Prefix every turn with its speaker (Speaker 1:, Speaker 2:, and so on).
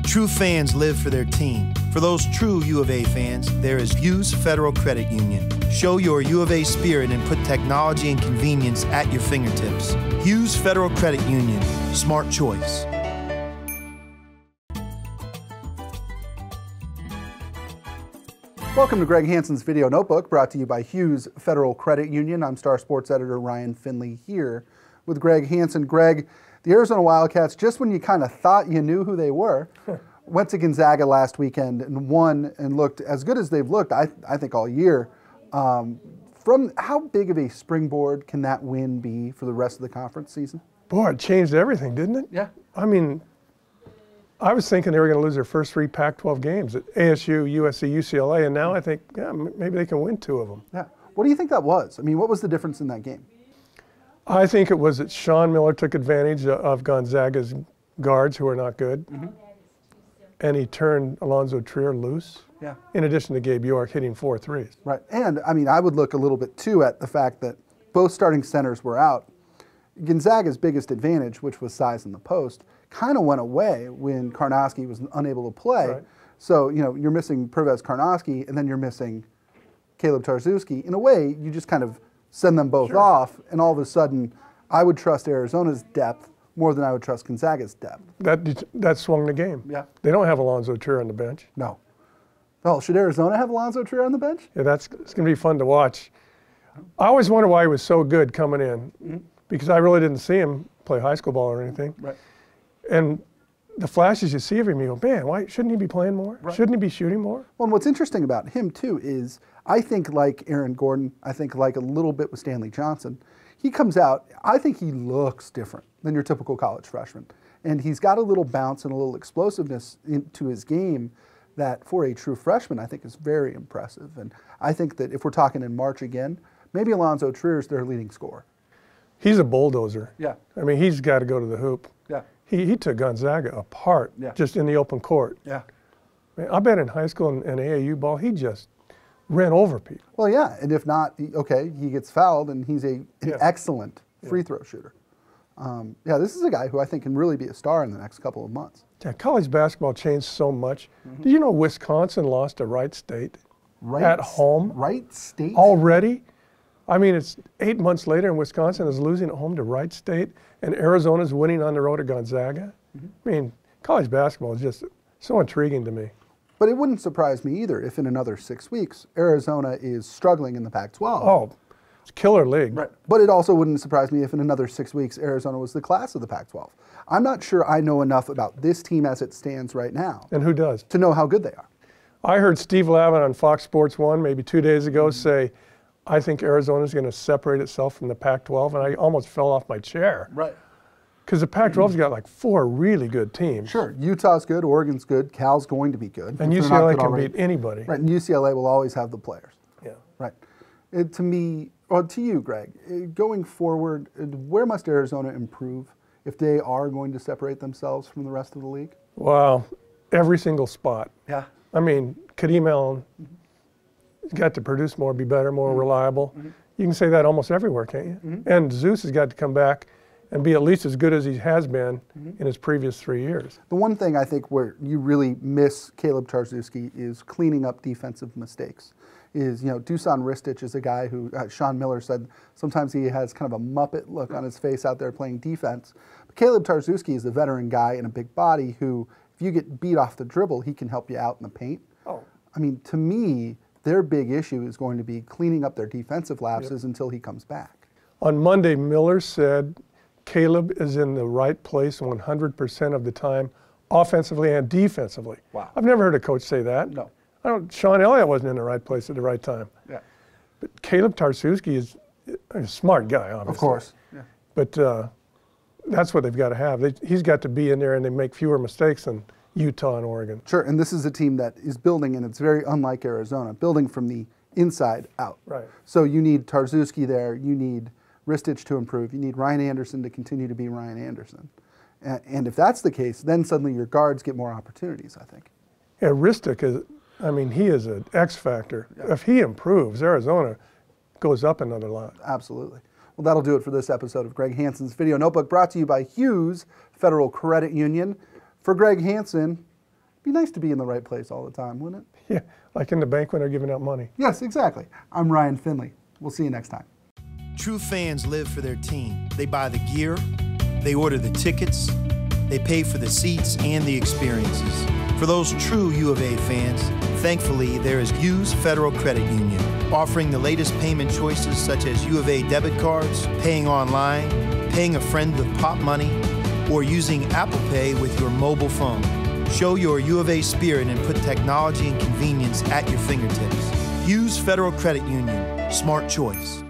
Speaker 1: True fans live for their team. For those true U of A fans, there is Hughes Federal Credit Union. Show your U of A spirit and put technology and convenience at your fingertips. Hughes Federal Credit Union. Smart choice.
Speaker 2: Welcome to Greg Hansen's Video Notebook, brought to you by Hughes Federal Credit Union. I'm Star Sports Editor Ryan Finley here with Greg Hansen. Greg, the Arizona Wildcats, just when you kind of thought you knew who they were, went to Gonzaga last weekend and won and looked as good as they've looked, I think, all year. From how big of a springboard can that win be for the rest of the conference season?
Speaker 3: Boy, it changed everything, didn't it?
Speaker 2: Yeah.
Speaker 3: I mean, I was thinking they were going to lose their first 3 Pac-12 games at ASU, USC, UCLA, and now I think, yeah, maybe they can win 2 of them.
Speaker 2: Yeah. What do you think that was? I mean, what was the difference in that game?
Speaker 3: I think it was that Sean Miller took advantage of Gonzaga's guards, who are not good, and he turned Alonzo Trier loose, in addition to Gabe York hitting 4 threes.
Speaker 2: Right. And, I mean, I would look a little bit, too, at the fact that both starting centers were out. Gonzaga's biggest advantage, which was size in the post, kind of went away when Karnowski was unable to play.
Speaker 3: Right.
Speaker 2: So, you know, you're missing Pervez Karnowski, and then you're missing Caleb Tarczewski. In a way, you just kind of send them both off, and all of a sudden, I would trust Arizona's depth more than I would trust Gonzaga's depth.
Speaker 3: That swung the game.
Speaker 2: Yeah.
Speaker 3: They don't have Alonzo Trier on the bench.
Speaker 2: No. Well, should Arizona have Alonzo Trier on the bench?
Speaker 3: Yeah, it's going to be fun to watch. I always wonder why he was so good coming in, because I really didn't see him play high school ball or anything.
Speaker 2: Right.
Speaker 3: And the flashes you see of him, you go, man, why shouldn't he be playing more?
Speaker 2: Right.
Speaker 3: Shouldn't he be shooting more?
Speaker 2: Well, and what's interesting about him, too, is I think like Aaron Gordon, I think like a little bit with Stanley Johnson, he comes out, I think he looks different than your typical college freshman. And he's got a little bounce and a little explosiveness into his game that for a true freshman, I think is very impressive. And I think that if we're talking in March again, maybe Alonzo Trier is their leading scorer.
Speaker 3: He's a bulldozer.
Speaker 2: Yeah.
Speaker 3: I mean, he's got to go to the hoop.
Speaker 2: Yeah.
Speaker 3: He took Gonzaga apart just in the open court.
Speaker 2: Yeah.
Speaker 3: Man, I bet in high school and AAU ball, he just ran over people.
Speaker 2: Well, yeah, and if not, okay, he gets fouled, and he's an excellent free throw shooter. Yeah, this is a guy who I think can really be a star in the next couple of months.
Speaker 3: Yeah, college basketball changed so much. Did you know Wisconsin lost to Wright State at home?
Speaker 2: Wright State?
Speaker 3: Already? I mean, it's 8 months later, and Wisconsin is losing at home to Wright State, and Arizona's winning on the road at Gonzaga. I mean, college basketball is just so intriguing to me.
Speaker 2: But it wouldn't surprise me either if in another 6 weeks, Arizona is struggling in the Pac-12.
Speaker 3: Oh, it's a killer league.
Speaker 2: Right. But it also wouldn't surprise me if in another 6 weeks, Arizona was the class of the Pac-12. I'm not sure I know enough about this team as it stands right now.
Speaker 3: And who does?
Speaker 2: To know how good they are.
Speaker 3: I heard Steve Lavin on Fox Sports 1 maybe 2 days ago say, I think Arizona's going to separate itself from the Pac-12, and I almost fell off my chair.
Speaker 2: Right.
Speaker 3: Because the Pac-12's got like 4 really good teams.
Speaker 2: Sure. Utah's good, Oregon's good, Cal's going to be good.
Speaker 3: And UCLA can beat anybody.
Speaker 2: Right, and UCLA will always have the players.
Speaker 3: Yeah.
Speaker 2: Right. To me, or to you, Greg, going forward, where must Arizona improve if they are going to separate themselves from the rest of the league?
Speaker 3: Wow. Every single spot.
Speaker 2: Yeah.
Speaker 3: I mean, Kadeem Allen got to produce more, be better, more reliable. You can say that almost everywhere, can't you? And Zeus has got to come back and be at least as good as he has been in his previous 3 years.
Speaker 2: The one thing I think where you really miss Caleb Tarczewski is cleaning up defensive mistakes. Is, you know, Dusan Ristic is a guy who, Sean Miller said, sometimes he has kind of a Muppet look on his face out there playing defense. But Caleb Tarczewski is a veteran guy and a big body who, if you get beat off the dribble, he can help you out in the paint.
Speaker 3: Oh.
Speaker 2: I mean, to me, their big issue is going to be cleaning up their defensive lapses until he comes back.
Speaker 3: On Monday, Miller said Caleb is in the right place 100% of the time, offensively and defensively.
Speaker 2: Wow.
Speaker 3: I've never heard a coach say that.
Speaker 2: No.
Speaker 3: Sean Elliott wasn't in the right place at the right time.
Speaker 2: Yeah.
Speaker 3: But Caleb Tarczewski is a smart guy, obviously.
Speaker 2: Of course. Yeah.
Speaker 3: But that's what they've got to have. He's got to be in there and they make fewer mistakes than Utah and Oregon.
Speaker 2: Sure, and this is a team that is building, and it's very unlike Arizona, building from the inside out.
Speaker 3: Right.
Speaker 2: So you need Tarczewski there, you need Ristic to improve, you need Ryan Anderson to continue to be Ryan Anderson. And if that's the case, then suddenly your guards get more opportunities, I think.
Speaker 3: Yeah, Ristic is, I mean, he is an X factor. Yeah. If he improves, Arizona goes up another lot.
Speaker 2: Absolutely. Well, that'll do it for this episode of Greg Hansen's Video Notebook, brought to you by Hughes Federal Credit Union. For Greg Hansen, Be nice to be in the right place all the time, wouldn't it?
Speaker 3: Yeah, like in the bank when they're giving out money.
Speaker 2: Yes, exactly. I'm Ryan Finley. We'll see you next time.
Speaker 1: True fans live for their team. They buy the gear, they order the tickets, they pay for the seats and the experiences. For those true U of A fans, thankfully there is Hughes Federal Credit Union, offering the latest payment choices such as U of A debit cards, paying online, paying a friend with pop money, or using Apple Pay with your mobile phone. Show your U of A spirit and put technology and convenience at your fingertips. Hughes Federal Credit Union, smart choice.